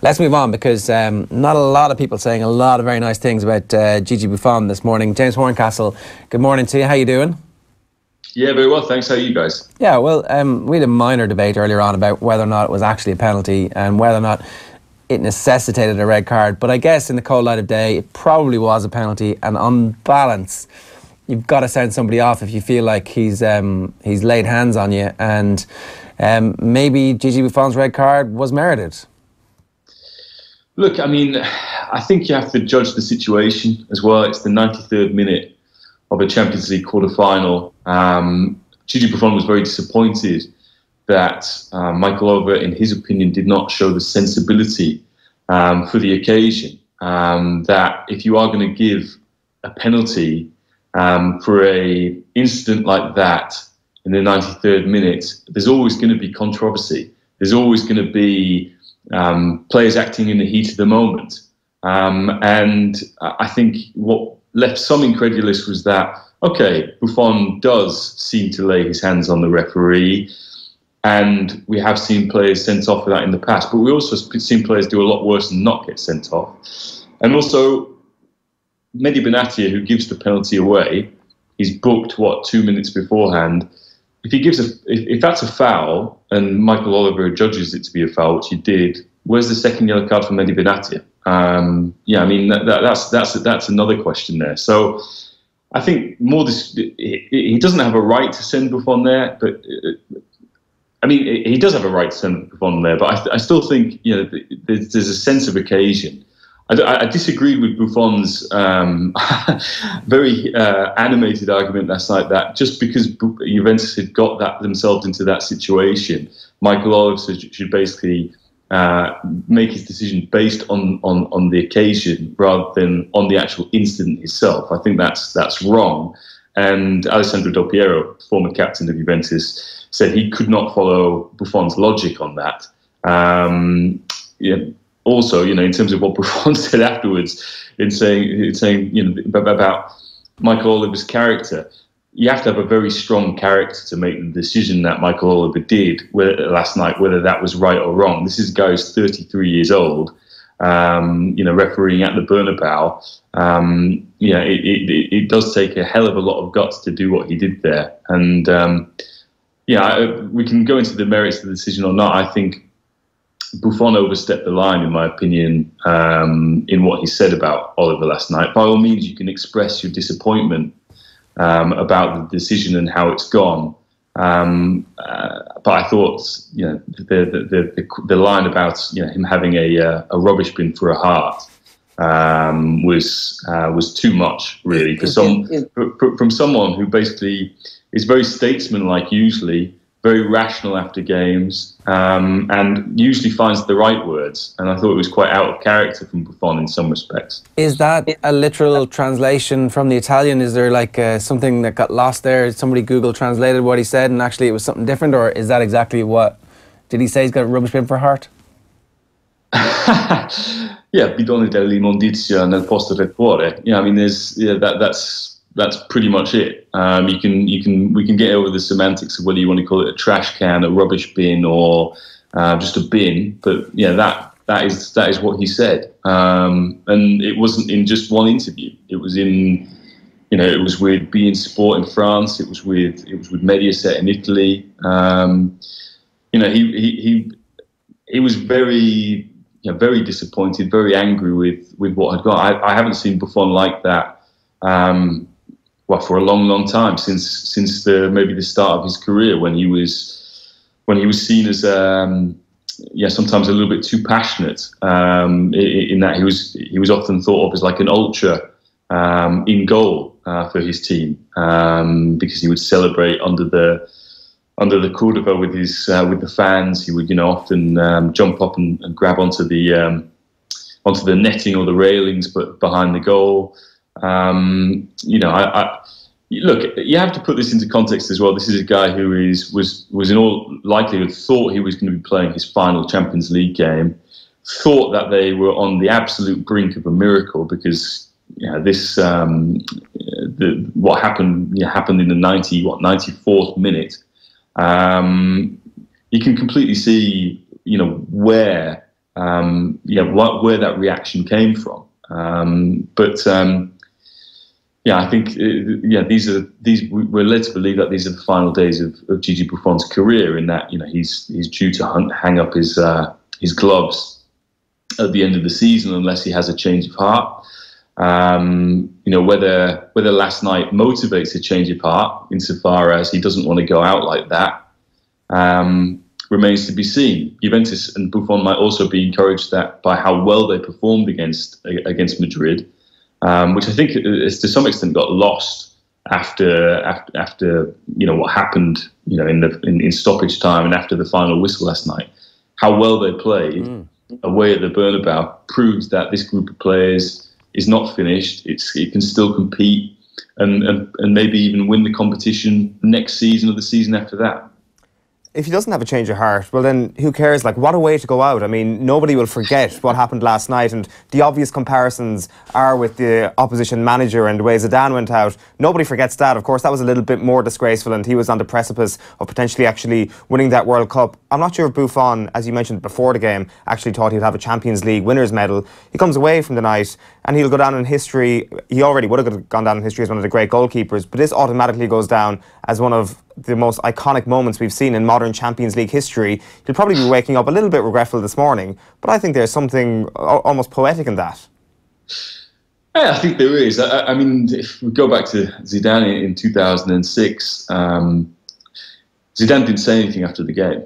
Let's move on because not a lot of people saying a lot of very nice things about Gigi Buffon this morning. James Horncastle, good morning to you. How you doing? Yeah, very well, thanks. How are you guys? Yeah, well, we had a minor debate earlier on about whether or not it was actually a penalty and whether or not it necessitated a red card. But I guess in the cold light of day, it probably was a penalty. And on balance, you've got to send somebody off if you feel like he's laid hands on you. And maybe Gigi Buffon's red card was merited. Look, I mean, I think you have to judge the situation as well. It's the 93rd minute of a Champions League quarter-final. Gigi Buffon was very disappointed that Michael Oliver, in his opinion, did not show the sensibility for the occasion. That if you are going to give a penalty for a incident like that in the 93rd minute, there's always going to be controversy. There's always going to be players acting in the heat of the moment. And I think what left some incredulous was that, okay, Buffon does seem to lay his hands on the referee, and we have seen players sent off for that in the past, but we also seen players do a lot worse and not get sent off. And also, Mehdi Benatia, who gives the penalty away, he's booked, 2 minutes beforehand. If that's a foul, and Michael Oliver judges it to be a foul, which he did, where's the second yellow card for Mehdi Benatia? Yeah, I mean, that's another question there. So I think he doesn't have a right to send Buffon there, but I mean, he does have a right to send Buffon there, but I still think, you know, there's a sense of occasion. I disagreed with Buffon's very animated argument last night that just because Juventus had got themselves into that situation, Michael Oliver should basically make his decision based on the occasion rather than on the actual incident itself. I think that's wrong. And Alessandro Del Piero, former captain of Juventus, said he could not follow Buffon's logic on that. Yeah. Also, you know, in terms of what Buffon said afterwards, in saying you know about Michael Oliver's character, you have to have a very strong character to make the decision that Michael Oliver did last night, whether that was right or wrong. This is a guy who's 33 years old, you know, refereeing at the Bernabeu. You know, it does take a hell of a lot of guts to do what he did there. And yeah, we can go into the merits of the decision or not. I think Buffon overstepped the line, in my opinion, in what he said about Oliver last night. By all means, you can express your disappointment about the decision and how it's gone. But I thought, you know, the line about, you know, him having a rubbish bin for a heart was too much, really, from someone who basically is very statesman-like usually, very rational after games, and usually finds the right words. And I thought it was quite out of character from Buffon in some respects. Is that a literal translation from the Italian? Is there like something that got lost there? Somebody Google translated what he said and actually it was something different? Or is that exactly what... Did he say he's got a rubbish bin for a heart? Yeah, bidone dell'immondizia nel posto del cuore. Yeah, I mean, that's pretty much it. We can get over the semantics of whether you want to call it a trash can, a rubbish bin, or just a bin. But yeah, that is what he said. And it wasn't in just one interview. It was in, you know, it was with beIN Sport in France. It was with Mediaset in Italy. You know, he was very, you know, very disappointed, very angry with what had gone. I haven't seen Buffon like that. Well, for a long time, since maybe the start of his career, when he was seen as sometimes a little bit too passionate, in that he was often thought of as like an ultra in goal for his team, because he would celebrate under the Cordova with the fans. He would, you know, often jump up and grab onto the netting or the railings, but behind the goal. You know, look, you have to put this into context as well. This is a guy who was in all likelihood thought he was going to be playing his final Champions League game, thought that they were on the absolute brink of a miracle because, you know, this what happened in the 94th minute. You can completely see, you know, where where that reaction came from. I think we're led to believe that these are the final days of Gigi Buffon's career, in that he's due to hang up his gloves at the end of the season unless he has a change of heart. Whether last night motivates a change of heart insofar as he doesn't want to go out like that remains to be seen. Juventus and Buffon might also be encouraged by how well they performed against Madrid, which I think is to some extent got lost after what happened in stoppage time and after the final whistle last night. How well they played away at the Bernabeu proves that this group of players is not finished. It can still compete and maybe even win the competition next season or the season after that. If he doesn't have a change of heart, well then who cares? Like, what a way to go out. I mean, nobody will forget what happened last night, and the obvious comparisons are with the opposition manager and the way Zidane went out. Nobody forgets that. Of course, that was a little bit more disgraceful, and he was on the precipice of potentially actually winning that World Cup. I'm not sure if Buffon, as you mentioned before the game, actually thought he'd have a Champions League winners medal. He comes away from the night and he'll go down in history. He already would have gone down in history as one of the great goalkeepers, but this automatically goes down as one of the most iconic moments we've seen in modern Champions League history. He'll probably be waking up a little bit regretful this morning, but I think there's something almost poetic in that. Yeah, I think there is. I mean, if we go back to Zidane in 2006, Zidane didn't say anything after the game,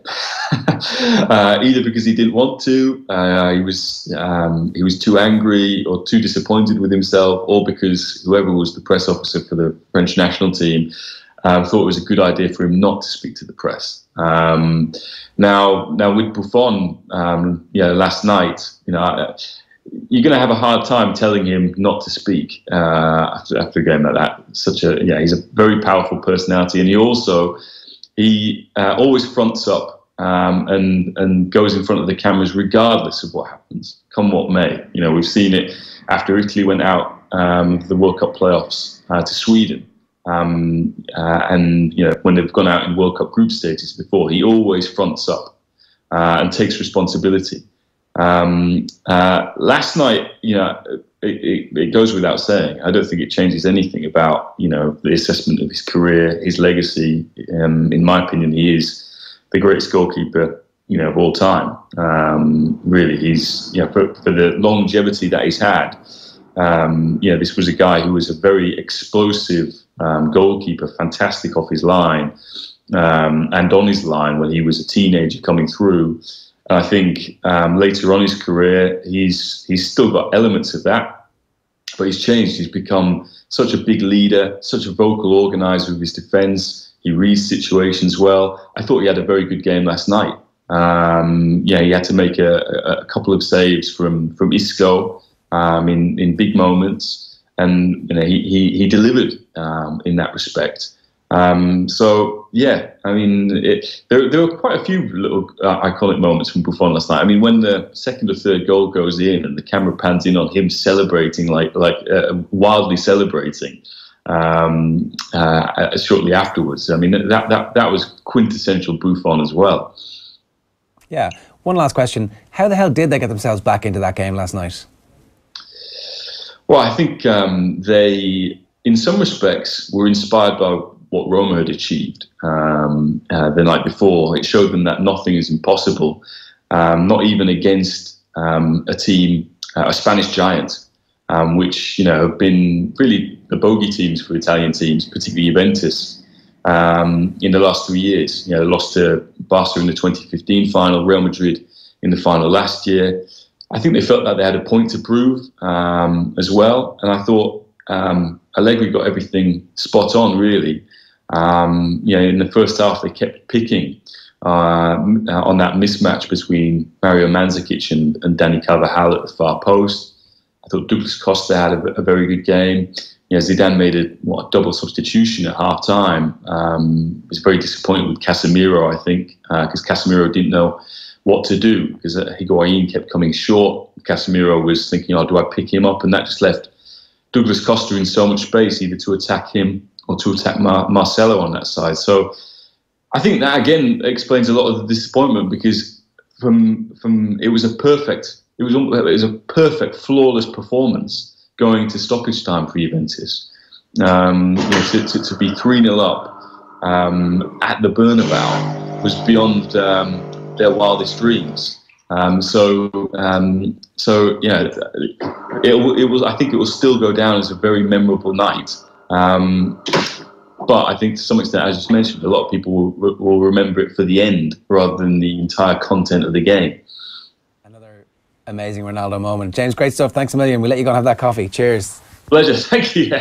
either because he didn't want to, he was too angry or too disappointed with himself, or because whoever was the press officer for the French national team thought it was a good idea for him not to speak to the press. Now with Buffon, last night, you're going to have a hard time telling him not to speak after a game like that. He's a very powerful personality, and he always fronts up and goes in front of the cameras regardless of what happens, come what may. We've seen it after Italy went out the World Cup playoffs to Sweden. When they've gone out in World Cup group stages before, he always fronts up and takes responsibility. Last night, it goes without saying, I don't think it changes anything about the assessment of his career, his legacy. In my opinion, he is the greatest goalkeeper of all time. Really, he's for the longevity that he's had. This was a guy who was a very explosive goalkeeper, fantastic off his line and on his line when he was a teenager coming through. And I think later on in his career, he's still got elements of that, but he's changed. He's become such a big leader, such a vocal organizer of his defence. He reads situations well. I thought he had a very good game last night. He had to make a couple of saves from Isco in big moments, and he delivered in that respect. There were quite a few little iconic moments from Buffon last night. I mean, when the second or third goal goes in and the camera pans in on him celebrating, wildly celebrating shortly afterwards. I mean, that was quintessential Buffon as well. Yeah. One last question. How the hell did they get themselves back into that game last night? Well, I think they, in some respects, were inspired by what Roma had achieved the night before. It showed them that nothing is impossible, not even against a team, a Spanish giant, which have been really the bogey teams for Italian teams, particularly Juventus, in the last 3 years. They lost to Barca in the 2015 final, Real Madrid in the final last year. I think they felt like they had a point to prove as well, and I thought Allegri got everything spot on, really. In the first half, they kept picking on that mismatch between Mario Mandzukic and Dani Carvajal at the far post. I thought Douglas Costa had a very good game. Zidane made a double substitution at half time. Was very disappointed with Casemiro, I think, because Casemiro didn't know what to do, because Higuain kept coming short. Casemiro was thinking, do I pick him up? And that just left Douglas Costa in so much space, either to attack him or to attack Marcelo on that side. So I think that, again, explains a lot of the disappointment, because from it was a perfect, flawless performance going to stoppage time for Juventus. To be 3-0 up at the Bernabeu was beyond their wildest dreams. It was. I think it will still go down as a very memorable night. But I think to some extent, as you mentioned, a lot of people will remember it for the end rather than the entire content of the game. Another amazing Ronaldo moment. James, great stuff. Thanks a million. We'll let you go and have that coffee. Cheers. Pleasure. Thank you.